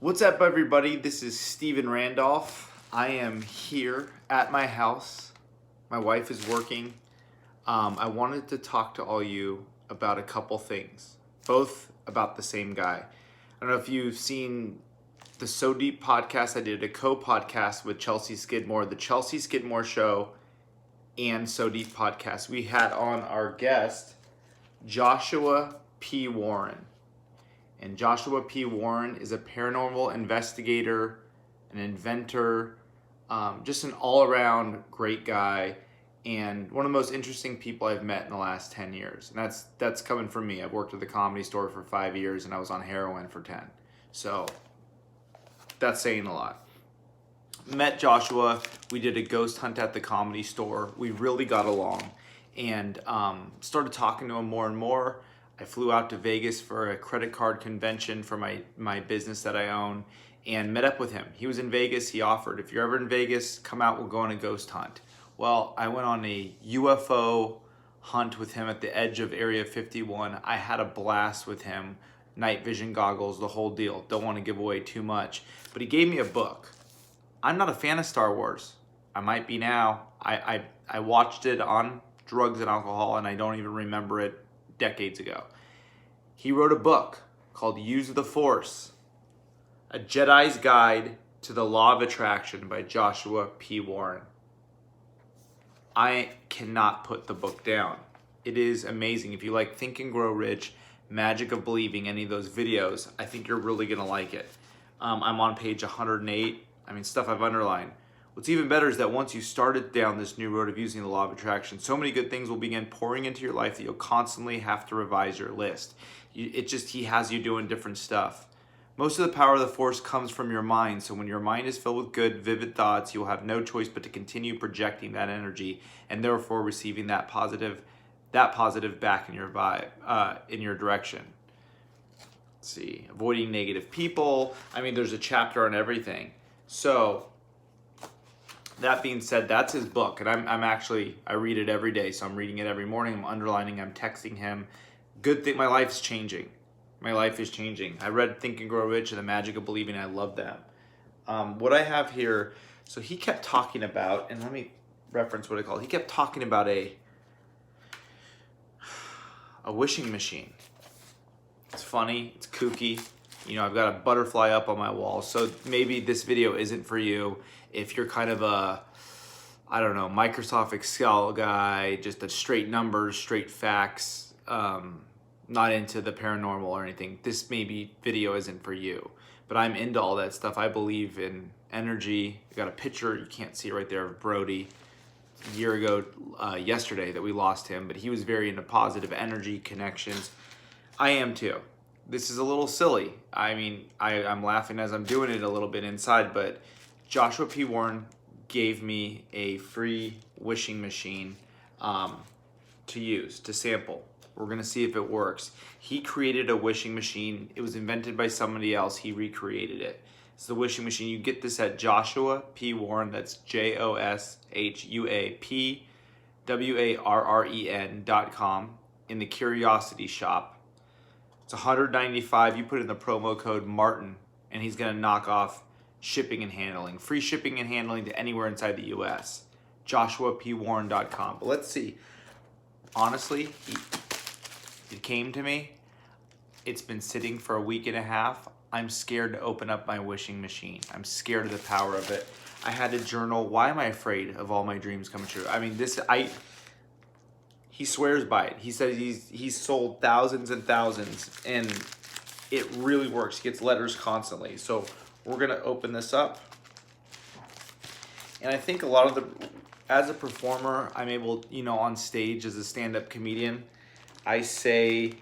What's up, everybody? This is Steven Randolph. I am here at my house. My wife is working. I wanted to talk to all you about a couple things, both about the same guy. I don't know if you've seen the So Deep podcast. I did a co-podcast with Chelsea Skidmore, the Chelsea Skidmore Show and So Deep podcast. We had on our guest, Joshua P. Warren. And Joshua P. Warren is a paranormal investigator, an inventor, just an all-around great guy, and one of the most interesting people I've met in the last 10 years. And that's coming from me. I've worked at the Comedy Store for 5 years, and I was on heroin for 10. So that's saying a lot. Met Joshua. We did a ghost hunt at the Comedy Store. We really got along, and started talking to him more and more. I flew out to Vegas for a credit card convention for my business that I own and met up with him. He was in Vegas. He offered, if you're ever in Vegas, come out, we'll go on a ghost hunt. Well, I went on a UFO hunt with him at the edge of Area 51. I had a blast with him, night vision goggles, the whole deal. Don't want to give away too much, but he gave me a book. I'm not a fan of Star Wars. I might be now. I watched it on drugs and alcohol, and I don't even remember it decades ago. He wrote a book called Use the Force, A Jedi's Guide to the Law of Attraction by Joshua P. Warren. I cannot put the book down. It is amazing. If you like Think and Grow Rich, Magic of Believing, any of those videos, I think you're really going to like it. I'm on page 108. Stuff I've underlined. What's even better is that once you started down this new road of using the law of attraction, so many good things will begin pouring into your life that you'll constantly have to revise your list. He has you doing different stuff. Most of the power of the force comes from your mind. So when your mind is filled with good, vivid thoughts, you'll have no choice but to continue projecting that energy and therefore receiving that positive back in your vibe, in your direction. Let's see, avoiding negative people. There's a chapter on everything. So that being said, that's his book, and I read it every day. So I'm reading it every morning. I'm underlining. I'm texting him. Good thing, my life's changing. My life is changing. I read Think and Grow Rich and The Magic of Believing. I love that. What I have here, so he kept talking about, and let me reference what I call it. He kept talking about a wishing machine. It's funny. It's kooky. I've got a butterfly up on my wall. So maybe this video isn't for you if you're kind of a, Microsoft Excel guy, just the straight numbers, straight facts, not into the paranormal or anything. This video isn't for you. But I'm into all that stuff. I believe in energy. I got a picture, you can't see it right there, of Brody. A year ago, yesterday, that we lost him. But he was very into positive energy connections. I am too. This is a little silly. I'm laughing as I'm doing it a little bit inside, but Joshua P. Warren gave me a free wishing machine to use, to sample. We're going to see if it works. He created a wishing machine. It was invented by somebody else. He recreated it. It's the wishing machine. You get this at Joshua P. Warren. That's JOSHUAPWARREN.com in the Curiosity Shop. It's $195. You put in the promo code Martin, and he's going to knock off shipping and handling. Free shipping and handling to anywhere inside the U.S. JoshuaPWarren.com. But let's see. Honestly, it came to me. It's been sitting for a week and a half. I'm scared to open up my wishing machine. I'm scared of the power of it. I had to journal. Why am I afraid of all my dreams coming true? He swears by it. He says he's sold thousands and thousands, and it really works. He gets letters constantly. So we're gonna open this up, and I think as a performer, I'm able, on stage as a stand-up comedian, I say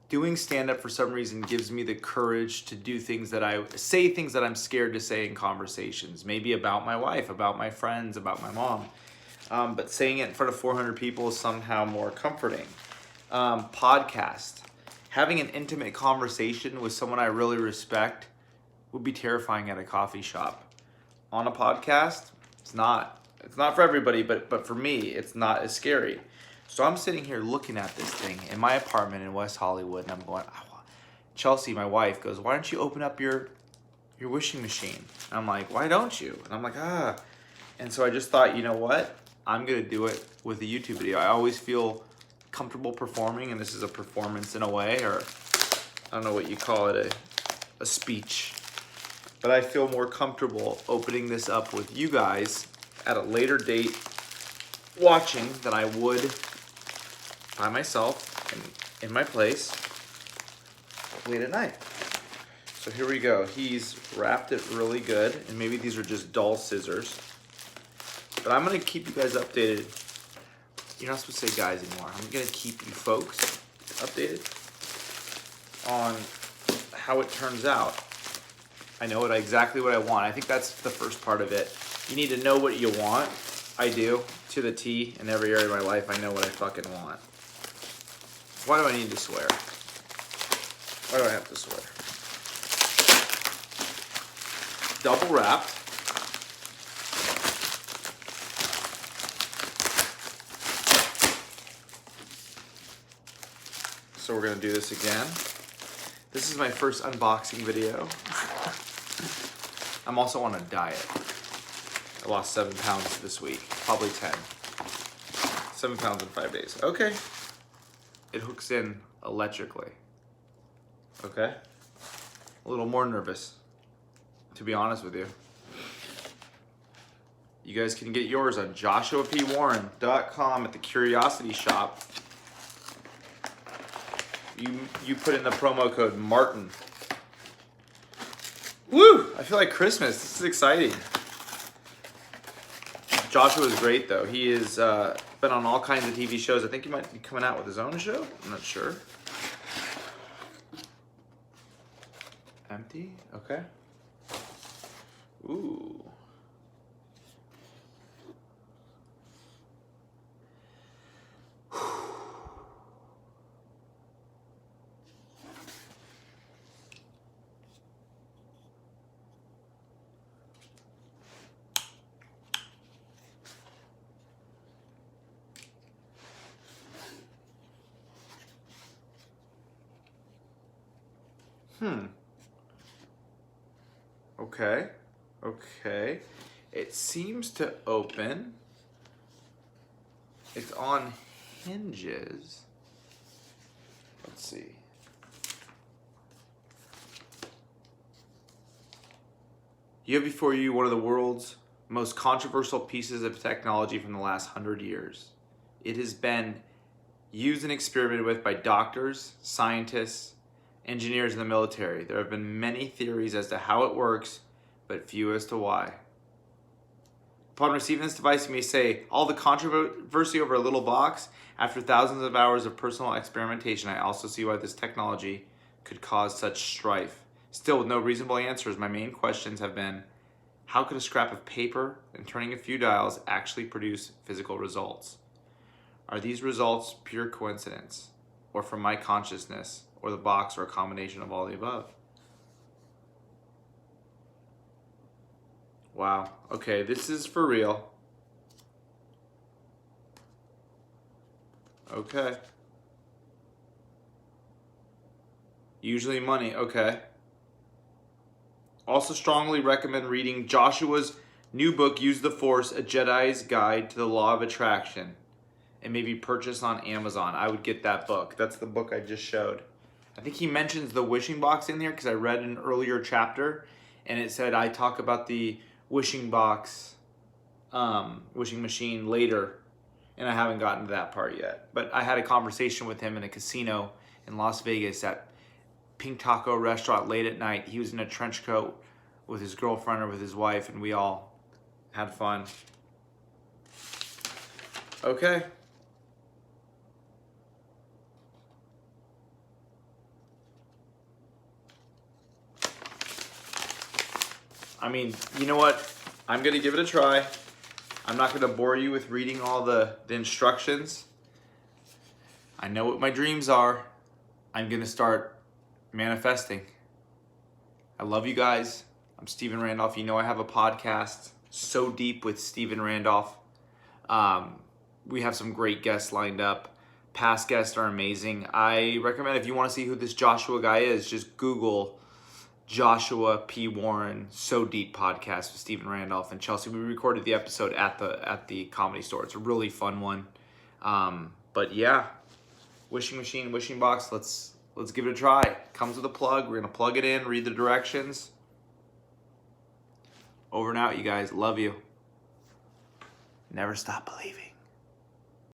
doing stand-up for some reason gives me the courage to do things that I'm scared to say in conversations, maybe about my wife, about my friends, about my mom. But saying it in front of 400 people is somehow more comforting. Podcast. Having an intimate conversation with someone I really respect would be terrifying at a coffee shop. On a podcast, it's not for everybody, but for me, it's not as scary. So I'm sitting here looking at this thing in my apartment in West Hollywood, and I'm going, Chelsea, my wife, goes, why don't you open up your your wishing machine. And I'm like, why don't you? And I'm like, ah. And so I just thought, you know what? I'm gonna do it with a YouTube video. I always feel comfortable performing, and this is a performance in a way, or I don't know what you call it, a speech. But I feel more comfortable opening this up with you guys at a later date watching than I would by myself in my place late at night. So here we go. He's wrapped it really good, and maybe these are just dull scissors. But I'm gonna keep you guys updated. You're not supposed to say guys anymore. I'm gonna keep you folks updated on how it turns out. I know exactly what I want. I think that's the first part of it. You need to know what you want. I do, to the T. In every area of my life, I know what I fucking want. Why do I need to swear? Why do I have to swear? Double wrapped. So we're gonna do this again. This is my first unboxing video. I'm also on a diet. I lost 7 pounds this week, probably 10. 7 pounds in 5 days. Okay. It hooks in electrically. Okay. A little more nervous, to be honest with you. You guys can get yours on joshuapwarren.com at the Curiosity Shop. You put in the promo code Martin. Woo! I feel like Christmas. This is exciting. Joshua is great, though. He has been on all kinds of TV shows. I think he might be coming out with his own show. I'm not sure. Empty? Okay. Ooh. Okay. Okay. It seems to open. It's on hinges. Let's see. You have before you one of the world's most controversial pieces of technology from the last 100 years. It has been used and experimented with by doctors, scientists, engineers in the military. There have been many theories as to how it works, but few as to why. Upon receiving this device, you may say, all the controversy over a little box. After thousands of hours of personal experimentation, I also see why this technology could cause such strife. Still, with no reasonable answers, my main questions have been, how could a scrap of paper and turning a few dials actually produce physical results? Are these results pure coincidence, or from my consciousness, or the box, or a combination of all the above? Wow. Okay, this is for real. Okay. Usually money. Okay. Also strongly recommend reading Joshua's new book, Use the Force, A Jedi's Guide to the Law of Attraction. And maybe purchase on Amazon. I would get that book. That's the book I just showed. I think he mentions the wishing box in there because I read an earlier chapter and it said I talk about the wishing box, wishing machine later, and I haven't gotten to that part yet. But I had a conversation with him in a casino in Las Vegas at Pink Taco restaurant late at night. He was in a trench coat with his girlfriend or with his wife, and we all had fun. Okay. I mean, you know what? I'm going to give it a try. I'm not going to bore you with reading all the instructions. I know what my dreams are. I'm going to start manifesting. I love you guys. I'm Stephen Randolph. You know I have a podcast, So Deep with Stephen Randolph. We have some great guests lined up. Past guests are amazing. I recommend if you want to see who this Joshua guy is, just Google Joshua P. Warren So Deep podcast with Stephen Randolph and Chelsea. We recorded the episode at the Comedy Store. It's a really fun one. But yeah, wishing machine, wishing box. Let's give it a try. Comes with a plug. We're gonna plug it in, read the directions. Over and out, you guys. Love you. Never stop believing.